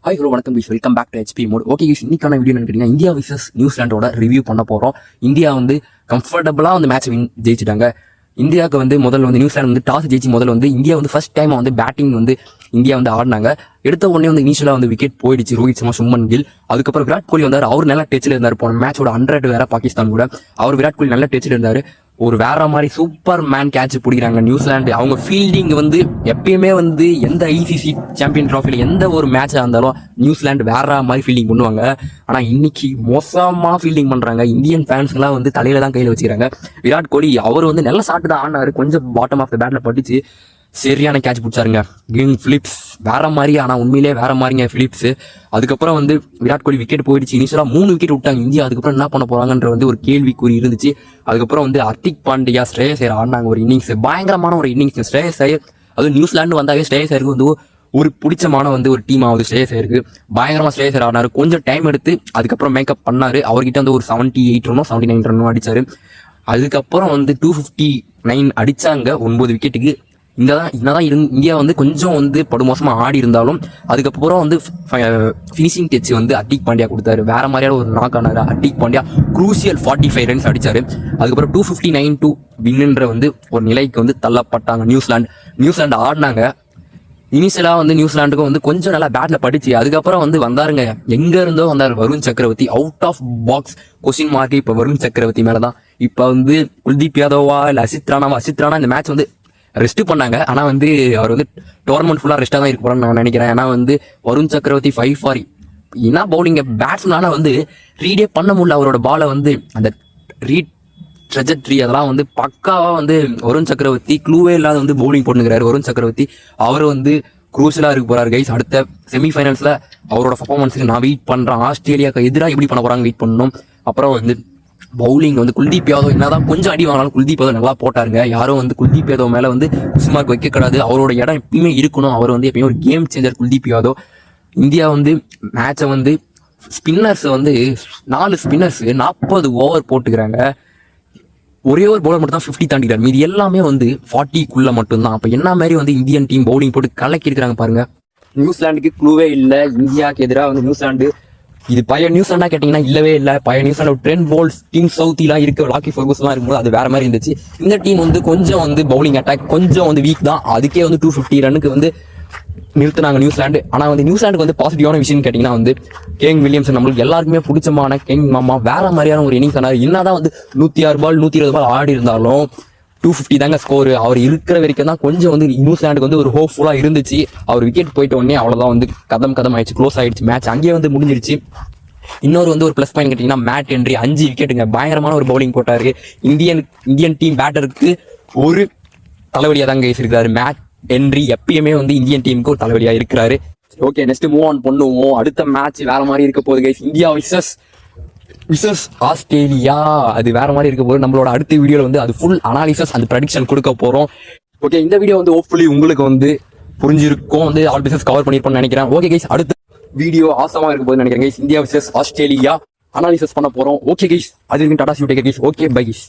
Hi hello வணக்கம் guys, welcome back to HP mode. Okay guys, இன்னைக்கான video என்னன்னு கேட்டீங்கன்னா இந்தியா vs நியூசிலாண்டோட ரிவ்யூ பண்ண போகிறோம். இந்தியா வந்து கம்ஃபர்டபுளாக வந்து மேட்ச் ஜெயிச்சிட்டாங்க. இந்தியாவுக்கு வந்து முதல்ல வந்து நியூசிலாந்து வந்து டாஸ் ஜெயிச்சு முதல்ல வந்து இந்தியா வந்து ஃபர்ஸ்ட் டைம் வந்து பேட்டிங் வந்து இந்தியா வந்து ஆடினாங்க. எடுத்த உடனே வந்து இனிஷியலாக வந்து விக்கெட் போயிடுச்சு ரோஹித் சர்மா, சுமன் கில். அதுக்கப்புறம் விராட் கோலி வந்தார். அவர் நல்ல டச்சில் இருந்தார். போன மேட்சோட 100 வேற பாகிஸ்தான் கூட அவர் விராட் கோலி நல்ல டச்சில் இருந்தார். ஒரு வேற மாதிரி சூப்பர் மேன் கேட்ச் பிடிக்கிறாங்க நியூசிலாந்து. அவங்க ஃபீல்டிங் வந்து எப்பயுமே வந்து எந்த ICC சாம்பியன் ட்ராஃபியில் எந்த ஒரு மேட்சாக இருந்தாலும் நியூசிலாந்து வேற மாதிரி ஃபீல்டிங் பண்ணுவாங்க. ஆனால் இன்னைக்கு மோசமாக ஃபீல்டிங் பண்ணுறாங்க. இந்தியன் ஃபேன்ஸ்லாம் வந்து தலையில தான் கையில் வச்சுக்கிறாங்க. விராட் கோலி அவர் வந்து நல்ல ஷாட் தான் ஆடினாரு. கொஞ்சம் பாட்டம் ஆஃப் த பேட்டில் பட்டுச்சு. சரியான கேட்ச் பிடிச்சாருங்க. கிங் பிலிப்ஸ் வேற மாதிரி, ஆனால் உண்மையிலே வேற மாதிரிங்க பிலிப்ஸ். அதுக்கப்புறம் வந்து விராட் கோலி விக்கெட் போயிடுச்சு. இனிஷியலாக 3 விக்கெட் விட்டாங்க இந்தியா. அதுக்கப்புறம் என்ன பண்ண போறாங்கன்ற வந்து ஒரு கேள்விக்குறி இருந்துச்சு. அதுக்கப்புறம் வந்து ஹர்திக் பாண்டியா, ஸ்ரேயஸ் ஐயர் ஆடினாங்க ஒரு இன்னிங்ஸ். பயங்கரமான ஒரு இன்னிங்ஸ் ஸ்ரேயஸ் ஐயர். அதுவும் நியூசிலாந்து வந்தாவே ஸ்ரேயஸ் ஐயருக்கு வந்து ஒரு பிடிச்சமான வந்து ஒரு டீம் ஆகுது. ஸ்ரேயஸ் ஐயருக்கு பயங்கரமா ஸ்ரேயஸ் ஐயர் ஆடினாரு. கொஞ்சம் டைம் எடுத்து அதுக்கப்புறம் மேக்கப் பண்ணாரு. அவர்கிட்ட வந்து ஒரு 78 ரன்னோ 79 ரன்னோ அடிச்சாரு. அதுக்கப்புறம் வந்து 259 அடிச்சாங்க 9 விக்கெட்டுக்கு. என்னதான் இந்தியா வந்து கொஞ்சம் வந்து படுமோசமா ஆடி இருந்தாலும் அதுக்கப்புறம் வந்து ஃபினிஷிங் டச் வந்து ஹர்திக் பாண்டியா கொடுத்தாரு. வேற மாதிரியான ஒரு நாக் ஆனாரு. ஹர்திக் பாண்டியா குரூசியல் 45 ரன்ஸ் அடிச்சாரு. அதுக்கப்புறம் 259 to வின்ன்ற வந்து ஒரு நிலைக்கு வந்து தள்ளப்பட்டாங்க நியூசிலாந்து ஆடினாங்க. இனிஷியலா வந்து நியூசிலாண்டுக்கும் வந்து கொஞ்சம் நல்லா பேட்ல படிச்சு அதுக்கப்புறம் வந்து வந்தாருங்க. எங்க இருந்தோ வந்தாரு Varun Chakravarthy. Out of box question mark இப்ப வருண் சக்கரவர்த்தி மேலதான். இப்ப வந்து குல்தீப் யாதவா இல்ல அசித் ராணா இந்த மேட்ச் வந்து ரெஸ்ட் பண்ணாங்க. ஆனா வந்து அவர் வந்து டோர்னமெண்ட் ஃபுல்லா ரெஸ்டா தான் இருக்க போறான்னு நான் நினைக்கிறேன். ஏன்னா வந்து வருண் சக்கரவர்த்தி 5 for என்ன பவுலிங் பேட்ஸ்மேனால வந்து ரீடே பண்ண முடியல. அவரோட பாலை வந்து அந்த ரீட் ட்ரெஜெக்டரி அதெல்லாம் வந்து பக்காவா வந்து வருண் சக்கரவர்த்தி க்ளூவே இல்லாத வந்து பவுலிங் போட்டுக்கிறாரு. வருண் சக்கரவர்த்தி அவர் வந்து குரூஷலா இருக்க போறாரு கைஸ். அடுத்த செமிஃபைனல்ஸ்ல அவரோட பர்ஃபார்மன்ஸுக்கு நான் வெயிட் பண்றேன். ஆஸ்திரேலியாவுக்கு எதிராக எப்படி பண்ண போறாங்க வெயிட் பண்ணணும். அப்புறம் வந்து பவுலிங் வந்து குல்தீப் யாதவ் என்னதான் கொஞ்சம் அடி வாங்கினாலும் குல்தீப் யாதவ் நல்லா போட்டாருங்க. யாரும் வந்து குல்தீப் யாதவ் மேல வந்து மார்க் வைக்க கூடாது. அவரோட இடம் எப்பயுமே இருக்கணும். அவர் வந்து எப்பயுமே ஒரு game changer Kuldeep Yadav. India வந்து மேட்சை வந்து ஸ்பின்னர்ஸ் வந்து 4 ஸ்பின்னர்ஸ் 40 ஓவர் போட்டுக்கிறாங்க. ஒரே ஒரு பவுலர் மட்டும் தான் 50 தாண்டிக்கிறார். மீது எல்லாமே வந்து 40க்குள்ள மட்டும்தான். அப்ப என்ன மாதிரி வந்து இந்தியன் டீம் பவுலிங் போட்டு கலக்கி இருக்கிறாங்க பாருங்க. நியூசிலாந்துக்கு க்ளூவே இல்லை. இந்தியாவுக்கு எதிராக வந்து நியூசிலாந்து இது பழைய நியூசிலாண்டா கேட்டீங்கன்னா இல்லவே இல்லை. பழைய நியூசிலாந்து ட்ரெண்ட் போல்ஸ், டீம் சவுத்திலாம் இருக்க லாக்கி ஃபர்கூஸ்லாம் இருக்கும்போது அது வேற மாதிரி இருந்துச்சு. இந்த டீம் வந்து கொஞ்சம் வந்து பவுலிங் அட்டாக் கொஞ்சம் வந்து வீக் தான். அதுக்கே வந்து 250 ரன்னுக்கு வந்து நிறுத்தினாங்க நியூசிலாந்து. ஆனா வந்து நியூசிலாந்துக்கு வந்து பாசிட்டிவான விஷயம் கேட்டீங்கன்னா வந்து கேங் வில்லியம்சன் நம்மளுக்கு எல்லாருக்குமே பிடிச்சமான கேங் மாமா வேற மாதிரியான ஒரு இன்னிங்ஸ் ஆனாரு. என்னதான் வந்து 106 பால் 120 பால் ஆடி இருந்தாலும் 250 தாங்க ஸ்கோர். அவர் இருக்கிற வரைக்கும் தான் கொஞ்சம் வந்து நியூசிலாண்டுக்கு வந்து ஒரு ஹோப்ஃபுல்லா இருந்துச்சு. அவர் விக்கெட் போயிட்ட உடனே அவ்வளவுதான் வந்து கதம் ஆயிடுச்சு. க்ளோஸ் ஆயிடுச்சு மேட்ச். அங்கேயே வந்து முடிஞ்சிருச்சு. இன்னொரு வந்து ஒரு பிளஸ் பாயிண்ட் கேட்டீங்கன்னா மேட் ஹென்றி 5 விக்கெட்டுங்க. பயங்கரமான ஒரு பவுலிங் போட்டாரு. இந்தியன் டீம் பேட்டருக்கு ஒரு தலைவலியா தாங்க இருக்காரு மேட் ஹென்றி. எப்பயுமே வந்து இந்தியன் டீமுக்கு ஒரு தலைவலியா இருக்கிறாரு. ஓகே, நெக்ஸ்ட் மூவ் ஆன் பண்ணுவோம். அடுத்த மேட்ச் வேற மாதிரி இருக்க போகுது கைஸ். India versus Australia. அது வேற மாதிரி இருக்க போது. நம்மளோட அடுத்த வீடியோல வந்து அது ஃபுல் அனாலிசிஸ் அந்த ப்ரெடிக்ஷன் கொடுக்க போறோம். ஓகே, இந்த வீடியோ வந்து ஹோப்ஃபுல்லி உங்களுக்கு வந்து புரிஞ்சிருக்கும். வந்து ஆல் பிசினஸ் கவர் பண்ணிருப்போம்னு நினைக்கிறேன். ஓகே கைஸ், அடுத்த வீடியோ ஆசமா இருக்க போது நினைக்கிறேன் guys. India versus Australia analysis பண்ண போறோம். ஓகே கைஸ், அது tata see take guys. Okay bye guys.